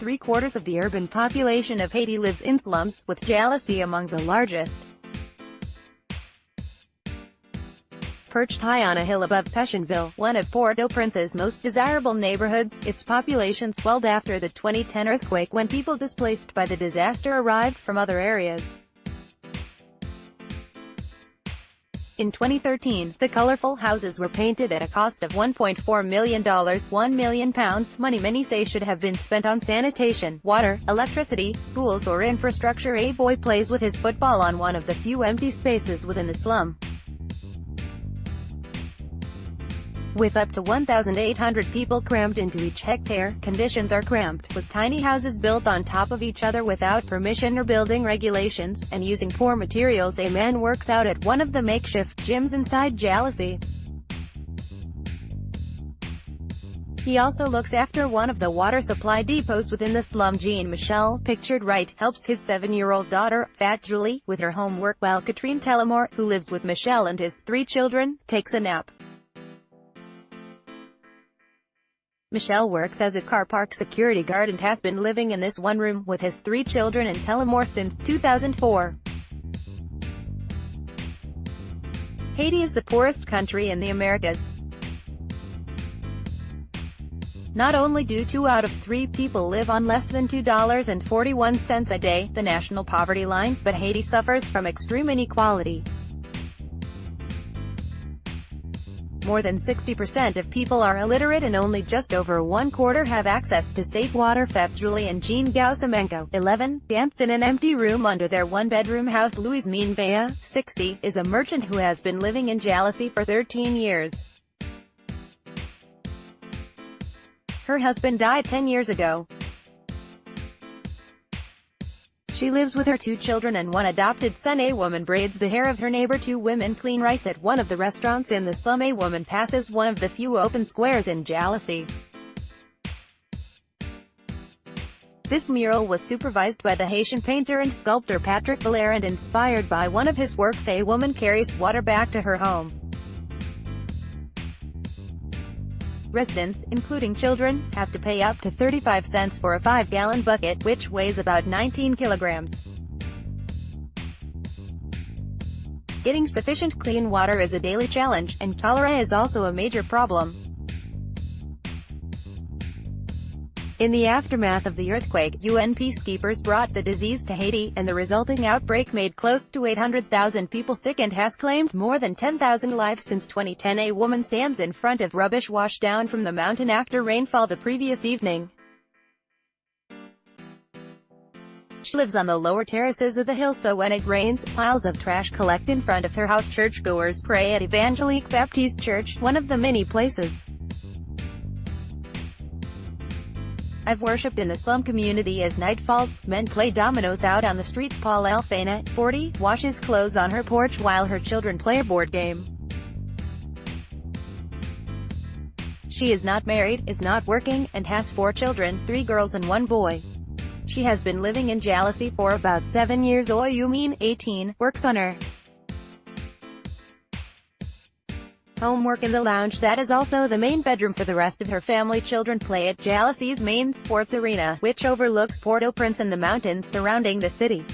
3/4 of the urban population of Haiti lives in slums, with Jalousie among the largest. Perched high on a hill above Pétion-Ville, one of Port-au-Prince's most desirable neighborhoods, its population swelled after the 2010 earthquake when people displaced by the disaster arrived from other areas. In 2013, the colourful houses were painted at a cost of $1.4 million, £1 million, money many say should have been spent on sanitation, water, electricity, schools or infrastructure. A boy plays with his football on one of the few empty spaces within the slum. With up to 1,800 people crammed into each hectare, conditions are cramped, with tiny houses built on top of each other without permission or building regulations, and using poor materials. A man works out at one of the makeshift gyms inside Jalousie. He also looks after one of the water supply depots within the slum. Jean-Michel, pictured right, helps his 7-year-old daughter, Fat Julie, with her homework, while Catherine Tellemore, who lives with Michel and his 3 children, takes a nap. Michel works as a car park security guard and has been living in this one room with his 3 children and Tellemore since 2004. Haiti is the poorest country in the Americas. Not only do 2 out of 3 people live on less than $2.41 a day, the national poverty line, but Haiti suffers from extreme inequality. More than 60% of people are illiterate and only just over 1/4 have access to safe water. Fat Julie and Jean Gausemenko, 11, dance in an empty room under their 1-bedroom house. Louise Minvea, 60, is a merchant who has been living in Jalousie for 13 years. Her husband died 10 years ago. She lives with her 2 children and 1 adopted son. A woman braids the hair of her neighbor. 2 women clean rice at one of the restaurants in the slum. A woman passes one of the few open squares in Jalousie. This mural was supervised by the Haitian painter and sculptor Patrick Valère and inspired by one of his works. A woman carries water back to her home. Residents, including children, have to pay up to 35 cents for a 5-gallon bucket, which weighs about 19 kilograms. Getting sufficient clean water is a daily challenge, and cholera is also a major problem. In the aftermath of the earthquake, UN peacekeepers brought the disease to Haiti, and the resulting outbreak made close to 800,000 people sick and has claimed more than 10,000 lives since 2010. A woman stands in front of rubbish washed down from the mountain after rainfall the previous evening. She lives on the lower terraces of the hill, so when it rains, piles of trash collect in front of her house. Churchgoers pray at Evangelique Baptiste Church, one of the many places. I've worshipped in the slum community as night falls. Men play dominoes out on the street. Paul Alfena, 40, washes clothes on her porch while her children play a board game. She is not married, is not working, and has 4 children, 3 girls and 1 boy. She has been living in Jalousie for about 7 years. Oyumin, 18, works on her homework in the lounge that is also the main bedroom for the rest of her family. Children play at Jalousie's main sports arena, which overlooks Port-au-Prince and the mountains surrounding the city.